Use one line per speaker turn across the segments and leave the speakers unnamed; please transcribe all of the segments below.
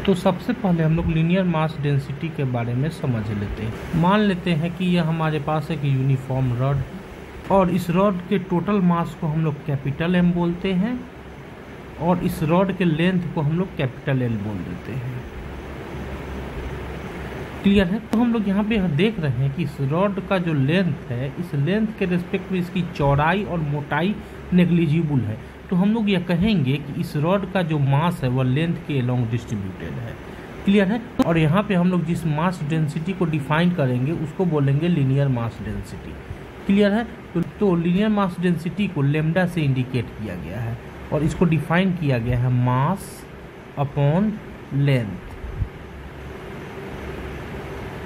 तो सबसे पहले हम लोग लीनियर मास डेंसिटी के बारे में समझ लेते हैं। मान लेते हैं कि यह हमारे पास एक यूनिफॉर्म रॉड और इस रॉड के टोटल मास को हम लोग कैपिटल एम बोलते हैं और इस रॉड के लेंथ को हम लोग कैपिटल एल बोल देते हैं। क्लियर है? तो हम लोग यहाँ पे देख रहे हैं कि इस रॉड का जो लेंथ है, इस लेंथ के रिस्पेक्ट में इसकी चौड़ाई और मोटाई नेग्लिजिबल है। तो हम लोग यह कहेंगे कि इस रॉड का जो मास है वह लेंथ के अलोंग डिस्ट्रीब्यूटेड है। क्लियर है? और यहाँ पे हम लोग जिस मास डेंसिटी को डिफाइन करेंगे उसको बोलेंगे लीनियर मास डेंसिटी। क्लियर है? तो लीनियर मास डेंसिटी को लेमडा से इंडिकेट किया गया है और इसको डिफाइन किया गया है मास अपॉन लेंथ।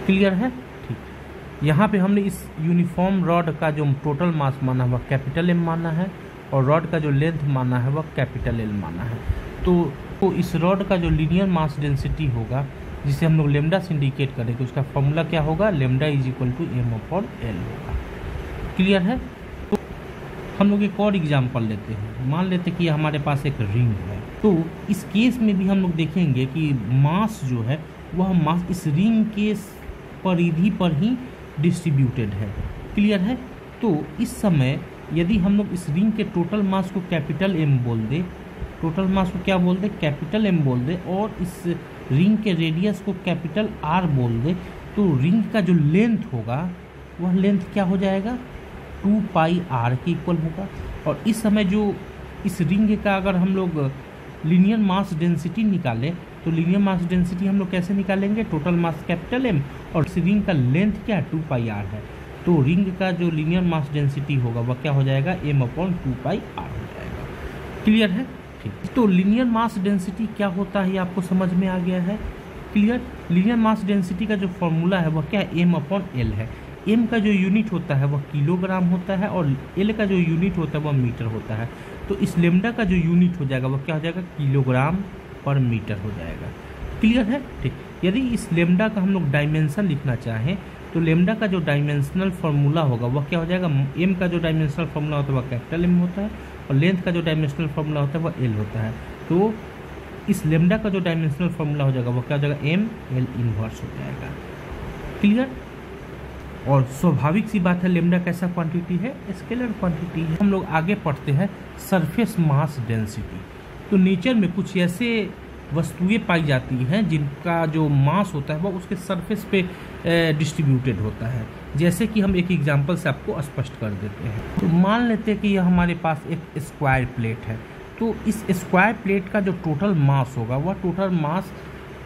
क्लियर है? ठीक। यहाँ पे हमने इस यूनिफॉर्म रॉड का जो टोटल मास माना है वह कैपिटल एम माना है और रॉड का जो लेंथ माना है वह कैपिटल एल माना है। तो इस रॉड का जो लीनियर मास डेंसिटी होगा जिसे हम लोग लेमडा से इंडिकेट करेंगे उसका फॉर्मूला क्या होगा? Lambda is equal to m upon l होगा। क्लियर है? तो हम लोग एक और एग्जाम्पल लेते हैं। मान लेते हैं कि हमारे पास एक रिंग है। तो इस केस में भी हम लोग देखेंगे कि मास जो है वह मास इस रिंग के परिधि पर ही डिस्ट्रीब्यूटेड है। क्लियर है? तो इस समय यदि हम लोग इस रिंग के टोटल मास को कैपिटल एम बोल दे, टोटल मास को क्या बोल दे? कैपिटल एम बोल दे और इस रिंग के रेडियस को कैपिटल आर बोल दे, तो रिंग का जो लेंथ होगा वह लेंथ क्या हो जाएगा? 2 पाई आर के इक्वल होगा। और इस समय जो इस रिंग का अगर हम लोग लीनियर मास डेंसिटी निकालें तो लीनियर मास डेंसिटी हम लोग कैसे निकालेंगे? टोटल मास कैपिटल एम और इस रिंग का लेंथ क्या है? 2 पाई आर है। तो रिंग का जो लीनियर मास डेंसिटी होगा वह क्या हो जाएगा? एम अपॉन 2 पाई आर हो जाएगा। क्लियर है? ठीक। तो लीनियर मास डेंसिटी क्या होता है ये आपको समझ में आ गया है? क्लियर? लीनियर मास डेंसिटी का जो फॉर्मूला है वह क्या है? एम अपॉन एल है। एम का जो यूनिट होता है वह किलोग्राम होता है और एल का जो यूनिट होता है वह मीटर होता है। तो इस लेमडा का जो यूनिट हो जाएगा वह क्या हो जाएगा? किलोग्राम पर मीटर हो जाएगा। क्लियर है? ठीक। यदि इस लेमडा का हम लोग डायमेंशन लिखना चाहें तो लेमडा का जो डायमेंशनल फार्मूला होगा वह क्या हो जाएगा? एम का जो डायमेंशनल फार्मूला होता है वह कैपिटल एम होता है और लेंथ का जो डायमेंशनल फार्मूला होता है वह एल होता है। तो इस लेमडा का जो डायमेंशनल फार्मूला हो जाएगा वह क्या हो जाएगा? एम एल इनवर्स हो जाएगा। क्लियर? और स्वाभाविक सी बात है लेमडा कैसा क्वांटिटी है? स्केलर क्वांटिटी है। हम लोग आगे पढ़ते हैं सरफेस मास डेंसिटी। तो नेचर में कुछ ऐसे वस्तुएं पाई जाती हैं जिनका जो मास होता है वह उसके सरफेस पे डिस्ट्रीब्यूटेड होता है। जैसे कि हम एक एग्जांपल से आपको स्पष्ट कर देते हैं। तो मान लेते हैं कि यह हमारे पास एक स्क्वायर प्लेट है। तो इस स्क्वायर प्लेट का जो टोटल मास होगा वह टोटल मास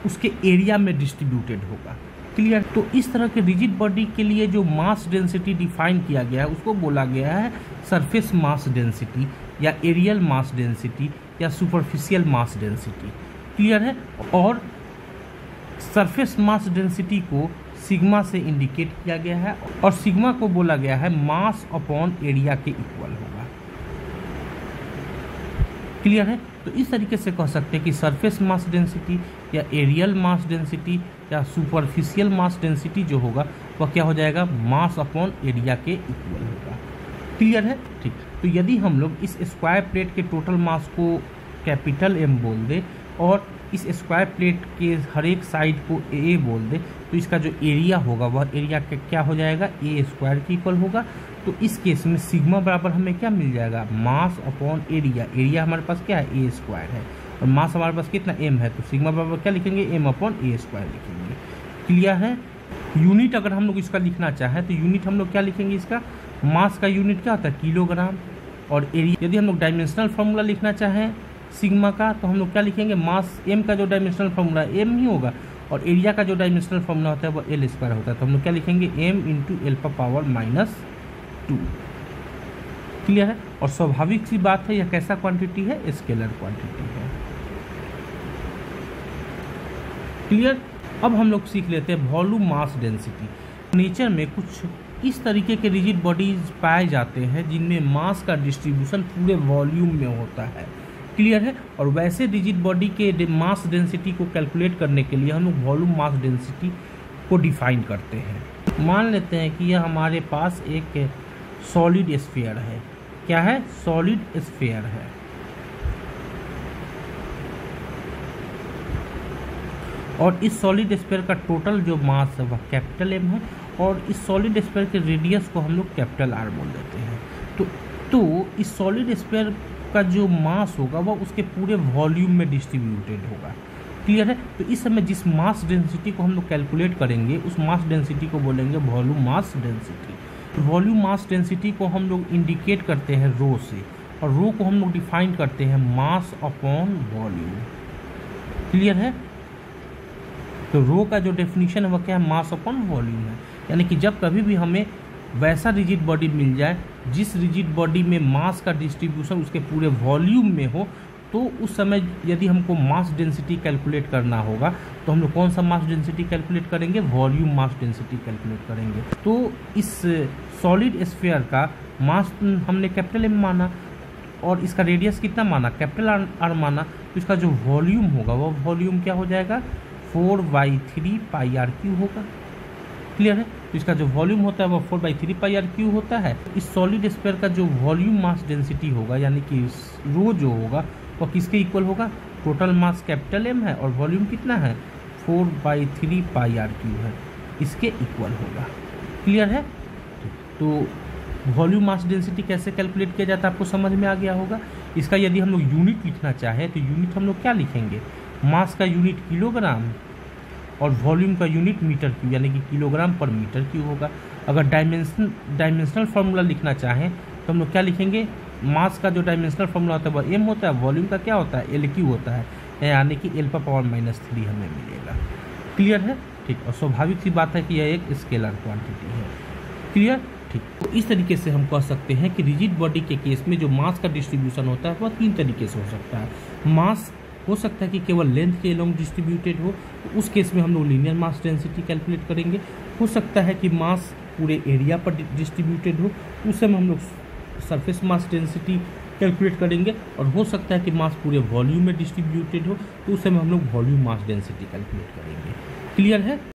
उसके एरिया में डिस्ट्रीब्यूटेड होगा। क्लियर? तो इस तरह के रिजिड बॉडी के लिए जो मास डेंसिटी डिफाइन किया गया है उसको बोला गया है सरफेस मास डेंसिटी या एरियल मास डेंसिटी या सुपरफिशियल मास डेंसिटी। क्लियर है? और सरफेस मास डेंसिटी को सिग्मा से इंडिकेट किया गया है और सिग्मा को बोला गया है मास अपॉन एरिया के इक्वल होगा। क्लियर है? तो इस तरीके से कह सकते हैं कि सरफेस मास डेंसिटी या एरियल मास डेंसिटी या सुपरफिशियल मास डेंसिटी जो होगा वह क्या हो जाएगा? मास अपॉन एरिया के इक्वल होगा। क्लियर है? ठीक। तो यदि हम लोग इस स्क्वायर प्लेट के टोटल मास को कैपिटल एम बोल दे और इस स्क्वायर प्लेट के हर एक साइड को ए बोल दे तो इसका जो एरिया होगा वह एरिया का क्या हो जाएगा? ए स्क्वायर के इक्वल होगा। तो इस केस में सिग्मा बराबर हमें क्या मिल जाएगा? Mass upon area. एरिया हमारे पास क्या है? ए स्क्वायर है और मास हमारे पास कितना? एम है। तो सिग्मा बराबर क्या लिखेंगे? एम अपॉन ए स्क्वायर लिखेंगे। क्लियर है? यूनिट अगर हम लोग इसका लिखना चाहें तो यूनिट हम लोग क्या लिखेंगे? इसका मास का यूनिट क्या होता है? किलोग्राम। और एरिया यदि हम लोग डायमेंशनल फार्मूला लिखना चाहें सिग्मा का तो हम लोग क्या लिखेंगे? मास एम का जो डायमेंशनल फार्मूला एम ही होगा और एरिया का जो डायमेंशनल फार्मूला होता है वो एल स्क्वायर होता है। तो हम लोग क्या लिखेंगे? एम इंटू एल पर पावर -2। क्लियर है? और स्वाभाविक सी बात है यह कैसा क्वांटिटी है? स्केलर क्वांटिटी है। क्लियर? अब हम लोग सीख लेते हैं वॉल्यूम मास डेंसिटी। नेचर में कुछ इस तरीके के रिजिड बॉडीज पाए जाते हैं जिनमें मास का डिस्ट्रीब्यूशन पूरे वॉल्यूम में होता है। क्लियर है? और वैसे रिजिड बॉडी के मास डेंसिटी को कैलकुलेट करने के लिए हम लोग वॉल्यूम मास डेंसिटी को डिफाइन करते हैं। मान लेते हैं कि यह हमारे पास एक सॉलिड स्फीयर है। क्या है? सॉलिड स्फीयर है। और इस सॉलिड स्फीयर का टोटल जो मास है वह कैपिटल एम है, और इस सॉलिड स्फीयर के रेडियस को हम लोग कैपिटल आर बोल देते हैं। तो इस सॉलिड स्फीयर का जो मास होगा वह उसके पूरे वॉल्यूम में डिस्ट्रीब्यूटेड होगा। क्लियर है? तो इस समय जिस मास डेंसिटी को हम लोग कैलकुलेट करेंगे उस मास डेंसिटी को बोलेंगे वॉल्यूम मास डेंसिटी। तो वॉल्यूम मास डेंसिटी को हम लोग इंडिकेट करते हैं रो से, और रो को हम लोग डिफाइन करते हैं मास अपॉन वॉल्यूम। क्लियर है? तो रो का जो डेफिनेशन है वह क्या है? मास अपॉन वॉल्यूम है। यानी कि जब कभी भी हमें वैसा रिजिड बॉडी मिल जाए जिस रिजिड बॉडी में मास का डिस्ट्रीब्यूशन उसके पूरे वॉल्यूम में हो, तो उस समय यदि हमको मास डेंसिटी कैलकुलेट करना होगा तो हम लोग कौन सा मास डेंसिटी कैलकुलेट करेंगे? वॉल्यूम मास डेंसिटी कैलकुलेट करेंगे। तो इस सॉलिड स्फीयर का मास हमने कैपिटल एम माना और इसका रेडियस कितना माना? कैपिटल आर माना। तो इसका जो वॉल्यूम होगा वह वॉल्यूम क्या हो जाएगा? 4/3 पाई आर क्यू होगा। क्लियर है? तो इसका जो वॉल्यूम होता है वह 4/3 पाई आर क्यू होता है। इस सॉलिड स्फीयर का जो वॉल्यूम मास डेंसिटी होगा यानी कि रो जो होगा वह किसके इक्वल होगा? टोटल मास कैपिटल एम है और वॉल्यूम कितना है? 4/3 पाई आर क्यू है, इसके इक्वल होगा। क्लियर है? तो वॉल्यूम मास डेंसिटी कैसे कैलकुलेट किया जाता है आपको समझ में आ गया होगा। इसका यदि हम लोग यूनिट लिखना चाहें तो यूनिट हम लोग क्या लिखेंगे? मास का यूनिट किलोग्राम और वॉल्यूम का यूनिट मीटर क्यूब यानी कि किलोग्राम पर मीटर क्यूब होगा। अगर डायमेंशनल फार्मूला लिखना चाहें तो हम लोग क्या लिखेंगे? मास का जो डायमेंशनल फार्मूला होता है वह एम होता है, वॉल्यूम का क्या होता है? एल क्यू होता है, यानी कि l पर पावर -3 हमें मिलेगा। क्लियर है? ठीक। और स्वाभाविक सी बात है कि यह एक स्केलर क्वांटिटी है। क्लियर? ठीक। तो इस तरीके से हम कह सकते हैं कि रिजिड बॉडी के केस में जो मास का डिस्ट्रीब्यूशन होता है वह 3 तरीके से हो सकता है। मास हो सकता है कि केवल लेंथ के अलोंग डिस्ट्रीब्यूटेड हो, तो उस केस में हम लोग लीनियर मास डेंसिटी कैलकुलेट करेंगे। हो सकता है कि मास पूरे एरिया पर डिस्ट्रीब्यूटेड हो, उस समय हम लोग सरफेस मास डेंसिटी कैलकुलेट करेंगे। और हो सकता है कि मास पूरे वॉल्यूम में डिस्ट्रीब्यूटेड हो, तो उस समय हम लोग वॉल्यूम मास डेंसिटी कैलकुलेट करेंगे। क्लियर है?